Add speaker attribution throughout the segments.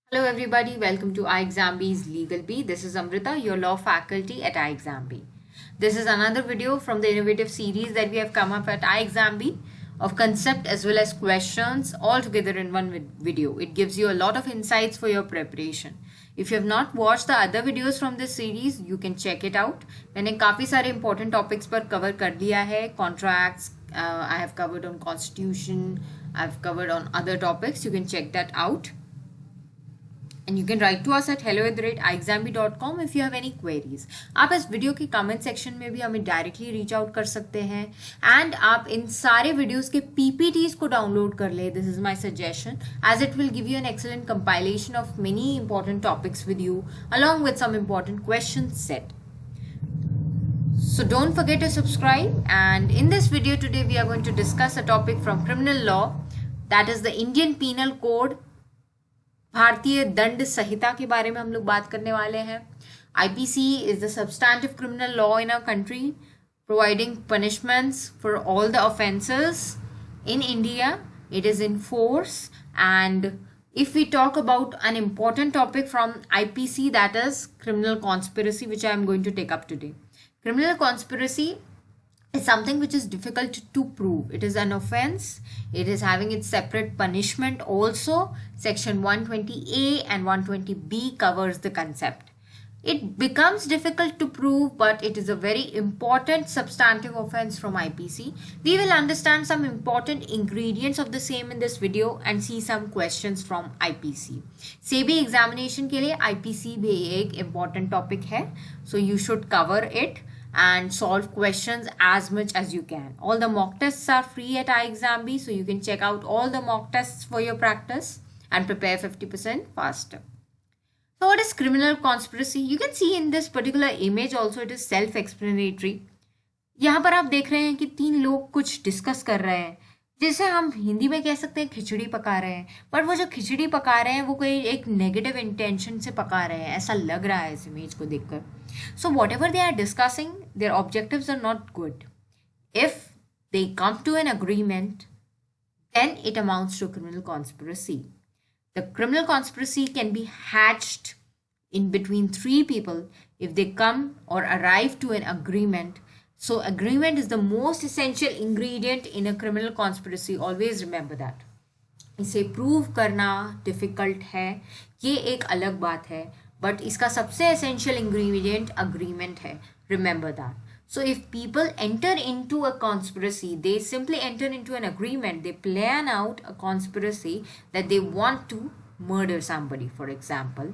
Speaker 1: Hello everybody, welcome to iExamB's Legal B. This is Amrita, your law faculty at iExamB. This is another video from the innovative series that we have come up at iExamB of concept as well as questions all together in one video. It gives you a lot of insights for your preparation. If you have not watched the other videos from this series, you can check it out. मैंने काफ़ी सारे important topics पर cover कर लिया है. Contracts, I have covered on constitution, I have covered on other topics. You can check that out. And you can write to us at hello@iexamb.com if you have any queries. आप इस video के comment section में भी हमें directly reach out कर सकते हैं and आप इन सारे वीडियोस के पीपीटीज को डाउनलोड कर ले. This is my suggestion as it will give you an excellent compilation of many important topics with you along with some important questions set. So don't forget to subscribe, and in this video today we are going to discuss a topic from criminal law, that is the Indian Penal Code. भारतीय दंड संहिता के बारे में हम लोग बात करने वाले हैं. IPC is the substantive criminal law in our country, providing punishments for all the offences in India. It is in force, and if we talk about an important topic from IPC, that is criminal conspiracy, which I am going to take up today. Criminal conspiracy is something which is difficult to prove. It is an offense. It is having its separate punishment also. Section 120A and 120B covers the concept. It becomes difficult to prove, but it is a very important substantive offense from IPC. We will understand some important ingredients of the same in this video and see some questions from IPC. SEBI examination के लिए IPC भी एक important topic है, so you should cover it and solve questions as much as you can. All the mock tests are free at iExamB, so you can check out all the mock tests for your practice and prepare 50% faster. So what is criminal conspiracy? You can see in this particular image also it is self-explanatory. यहाँ पर आप देख रहे हैं कि तीन लोग कुछ डिस्कस कर रहे हैं, जैसे हम हिंदी में कह सकते हैं खिचड़ी पका रहे हैं, पर वो जो खिचड़ी पका रहे हैं वो कोई एक नेगेटिव इंटेंशन से पका रहे हैं, ऐसा लग रहा है इस इमेज को देखकर. So whatever they are discussing, their objectives are not good. If they come to an agreement, then it amounts to criminal conspiracy. The criminal conspiracy can be hatched in between three people if they come or arrive to an agreement. So agreement is the most essential ingredient in a criminal conspiracy. Always remember that. इसे prove करना difficult है, ये एक अलग बात है, but इसका सबसे एसेंशियल इंग्रेडिएंट अग्रीमेंट है. Remember that. So if people enter into a conspiracy, they simply enter into an agreement. They plan out a conspiracy that they want to murder somebody, for example.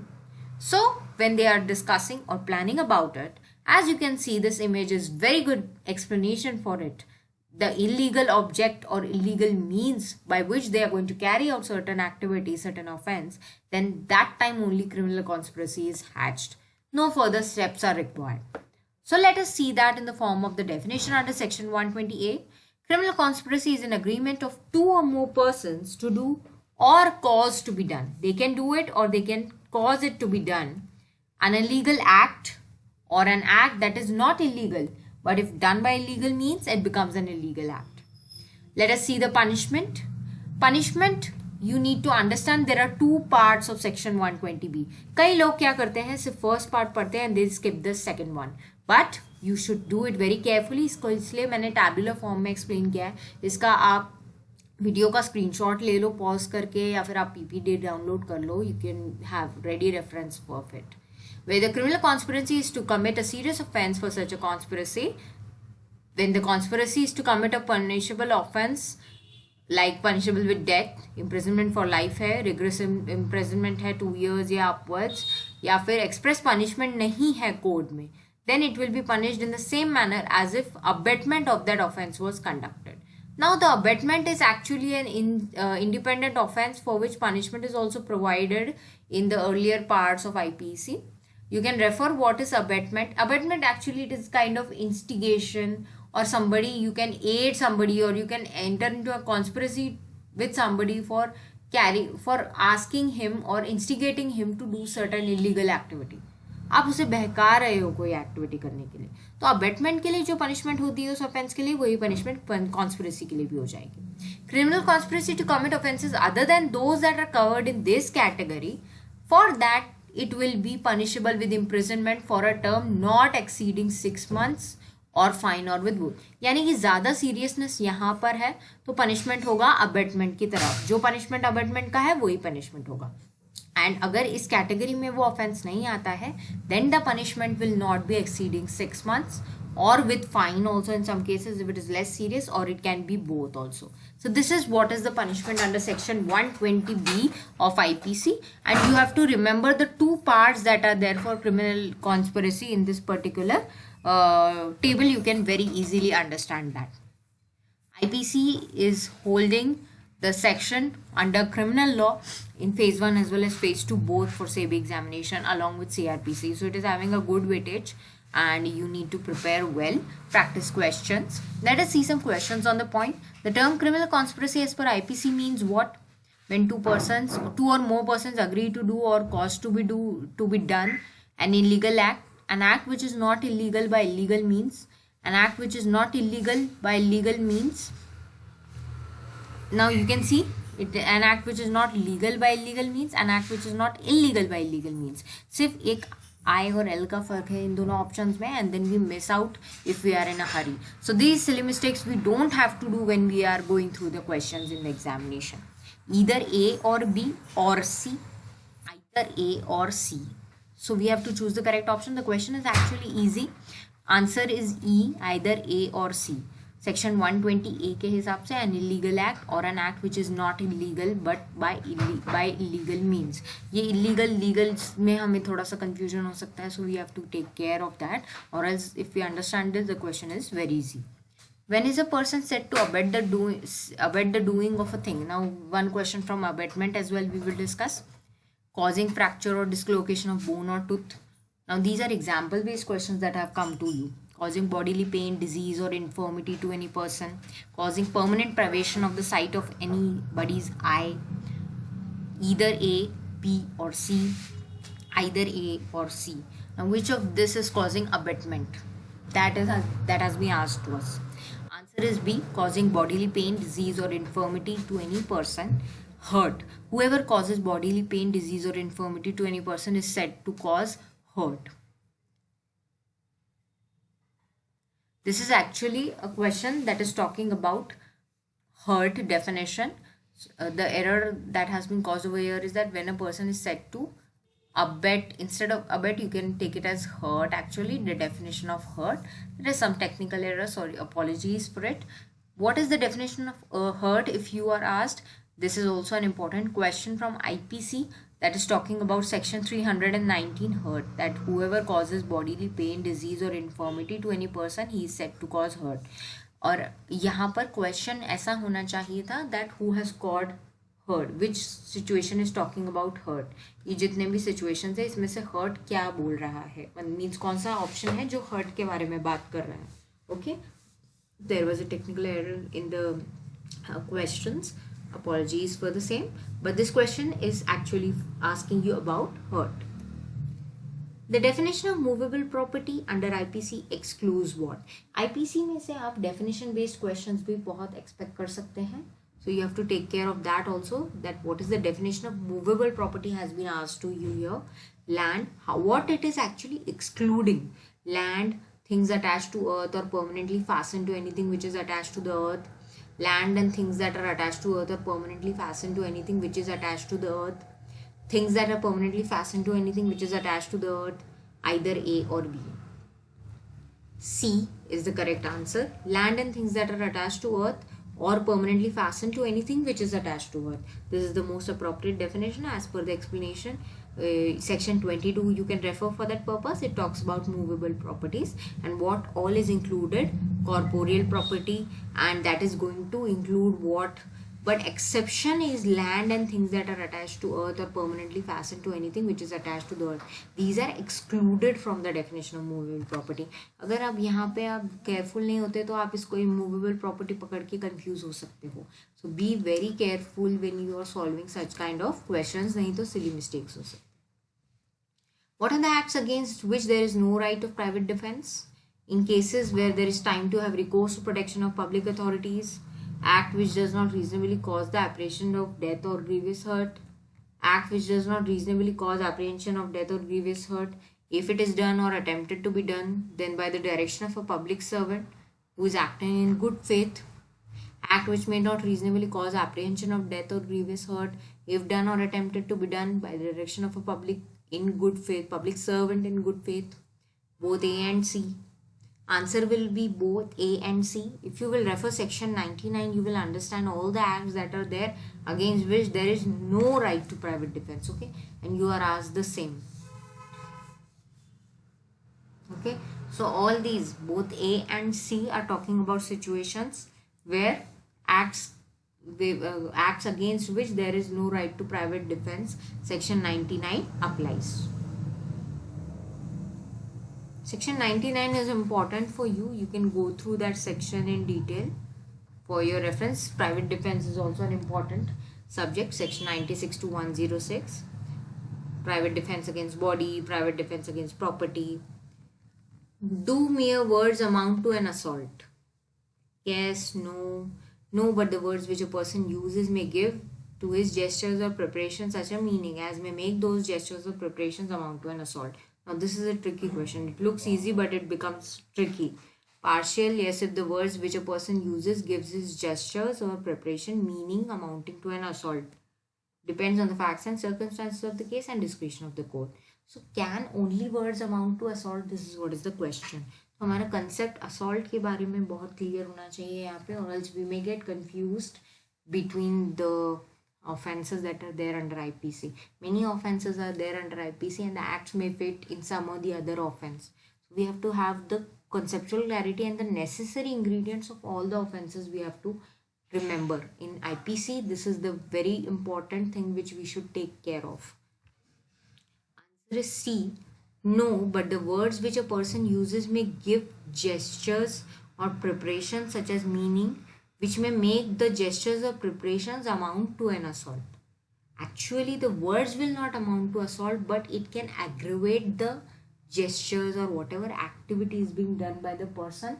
Speaker 1: So when they are discussing or planning about it, as you can see, this image is very good explanation for it. The illegal object or illegal means by which they are going to carry out certain activity, certain offense, then that time only criminal conspiracy is hatched. No further steps are required. So let us see that in the form of the definition under section 120A. Criminal conspiracy is an agreement of two or more persons to do or cause to be done. They can do it or they can cause it to be done. An illegal act or an act that is not illegal, but if done by illegal means, it becomes an illegal act. Let us see the punishment. Punishment, you need to understand there are two parts of section 120B. कई लोग क्या करते हैं, सिर्फ first part पढ़ते हैं and they skip the second one. But you should do it very carefully. इसको इसलिए मैंने टैबुलर फॉर्म में एक्सप्लेन किया है. इसका आप वीडियो का स्क्रीनशॉट ले लो पॉज करके, या फिर आप पीपीटी डाउनलोड कर लो. You can have ready reference for it. Where the criminal conspiracy is to commit a serious offense for such a conspiracy. When the conspiracy is to commit a punishable offense, like punishable with death, imprisonment for life है, rigorous imprisonment है 2 years या upwards, या फिर express punishment नहीं है code में, then it will be punished in the same manner as if abatement of that offense was conducted. Now the abatement is actually an independent offense for which punishment is also provided in the earlier parts of IPC. You can refer what is abatement. Abatement actually it is kind of instigation, or somebody, you can aid somebody or you can enter into a conspiracy with somebody for asking him or instigating him to do certain illegal activity. आप उसे बहका रहे हो कोई activity करने के लिए, तो अबेटमेंट के लिए जो पनिशमेंट होती है उस ऑफेंस के लिए, वही पनिशमेंट कॉन्स्पिरेसी के लिए भी हो जाएगी. Criminal conspiracy to commit offences other than those that are covered in this category For that, it will be punishable with imprisonment for a term not exceeding 6 months और fine और with both. यानी कि ज़्यादा seriousness यहाँ पर है तो punishment होगा अबेटमेंट की तरफ. जो पनिशमेंट अबेटमेंट का है वही पनिशमेंट होगा. एंड अगर इस कैटेगरी में वो ऑफेंस नहीं आता है then the punishment will not be exceeding 6 months or with fine also in some cases if it is less serious, or it can be both also. So this is what is the punishment under section 120B of IPC, and you have to remember the two parts that are there for criminal conspiracy in this particular table. You can very easily understand that. IPC is holding the section under criminal law in phase 1 as well as phase 2 both for SEBI examination along with CRPC. So it is having a good weightage and you need to prepare well, practice questions. Let us see some questions on the point. The term criminal conspiracy as per IPC means what? When two or more persons agree to do or cause to be done an illegal act. An act which is not illegal by illegal means. An act which is not illegal by illegal means. Now you can see an act which is not legal by illegal means, an act which is not illegal by illegal means. सिर्फ एक I और L का फर्क है इन दोनों options में, and then we miss out if we are in a hurry. So these silly mistakes we don't have to do when we are going through the questions in the examination. Either A or B or C. Either A or C. So we have to choose the correct option. The question is actually easy. Answer is E, either A or C. Section 120A के हिसाब से an illegal act or an act which is not illegal but by illegal means. ये illegal legal में हमें थोड़ा सा confusion हो सकता है, so we have to take care of that, or else if we understand this the question is very easy. When is a person said to abet the doing of a thing? Now one question from abetment as well we will discuss. Causing fracture or dislocation of bone or tooth. Now these are example based questions that have come to you. Causing bodily pain, disease or infirmity to any person, causing permanent privation of the sight of anybody's eye, either A, B or C, either A or C. Now which of this is causing abetment? That has been asked to us. Answer is B, causing bodily pain, disease or infirmity to any person. Hurt. Whoever causes bodily pain, disease or infirmity to any person is said to cause hurt. This is actually a question that is talking about hurt definition. The error that has been caused over here is that when a person is said to abet, instead of abet you can take it as hurt. Actually the definition of hurt, there is some technical error, sorry, apologies for it. What is the definition of hurt if you are asked? This is also an important question from IPC that is talking about section 319 hurt, that whoever causes bodily pain, disease or infirmity to any person he is said to cause hurt. और यहाँ पर question ऐसा होना चाहिए था that who has caused hurt, which situation is talking about hurt. ये जितने भी situations है इसमें से hurt क्या बोल रहा है, means कौन सा option है जो hurt के बारे में बात कर रहा है. Okay, there was a technical error in the questions. Apologies for the same, but this question is actually asking you about hurt. The definition of movable property under IPC excludes what? IPC में से आप definition based questions भी बहुत expect कर सकते हैं. So you have to take care of that also, that what is the definition of movable property has been asked to you here. Land, what it is actually excluding. Land, things attached to earth or permanently fastened to anything which is attached to the earth. Land and things that are attached to earth or permanently fastened to anything which is attached to the earth. Things that are permanently fastened to anything which is attached to the earth. Either A or B. C is the correct answer. Land and things that are attached to earth or permanently fastened to anything which is attached to earth. This is the most appropriate definition as per the explanation. Section 22 you can refer for that purpose. It talks about movable properties and what all is included. Corporeal property, and that is going to include what, but exception is land and things that are attached to earth or permanently fastened to anything which is attached to the earth. These are excluded from the definition of movable property. अगर आप यहाँ पे आप careful नहीं होते तो आप इसको immovable property पकड़ के confuse हो सकते हो. So be very careful when you are solving such kind of questions, नहीं तो silly mistakes हो सकते. What are the acts against which there is no right of private defense? In cases where there is time to have recourse to protection of public authorities. Act which does not reasonably cause the apprehension of death or grievous hurt. Act which does not reasonably cause apprehension of death or grievous hurt, if it is done or attempted to be done, then by the direction of a public servant who is acting in good faith. Act which may not reasonably cause apprehension of death or grievous hurt, if done or attempted to be done by the direction of a public servant in good faith. Both A and C. Answer will be both A and C. If you will refer section 99, you will understand all the acts that are there against which there is no right to private defense. Okay, and you are asked the same. Okay, so all these, both A and C, are talking about situations where acts against which there is no right to private defense. Section 99 applies. Section 99 is important for you. You can go through that section in detail for your reference. Private defense is also an important subject. Section 96 to 106. Private defense against body, private defense against property. Do mere words amount to an assault? Yes, no. No, but the words which a person uses may give to his gestures or preparations such a meaning as may make those gestures or preparations amount to an assault. Now this is a tricky question. It looks easy but it becomes tricky. Partial, yes, if the words which a person uses gives his gestures or preparation meaning amounting to an assault. Depends on the facts and circumstances of the case and discretion of the court. So can only words amount to assault? This is what is the question. तो हमारा concept assault के बारे में बहुत clear होना चाहिए यहाँ पे, or else we may get confused between the offences that are there under IPC. Many offences are there under IPC and the acts may fit in some or the other offence. So we have to have the conceptual clarity and the necessary ingredients of all the offences we have to remember. In IPC, this is the very important thing which we should take care of. Answer is C. No, but the words which a person uses may give gestures or preparations such as meaning which may make the gestures or preparations amount to an assault. Actually, the words will not amount to assault, but it can aggravate the gestures or whatever activity is being done by the person.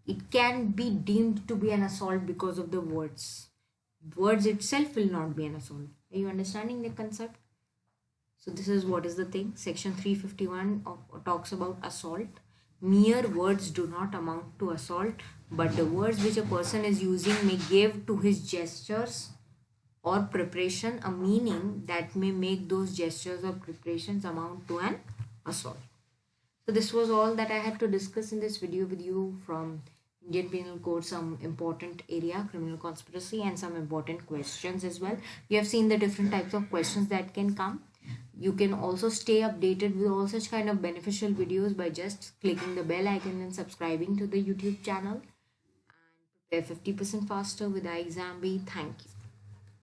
Speaker 1: It can be deemed to be an assault because of the words. Words itself will not be an assault. Are you understanding the concept? So this is what is the thing. Section 351 talks about assault. Mere words do not amount to assault, but the words which a person is using may give to his gestures or preparation a meaning that may make those gestures or preparations amount to an assault. So this was all that I had to discuss in this video with you from Indian Penal Code, some important area, criminal conspiracy, and some important questions as well. You have seen the different types of questions that can come. You can also stay updated with all such kind of beneficial videos by just clicking the bell icon and subscribing to the YouTube channel. And prepare 50% faster with iExamB. Thank you.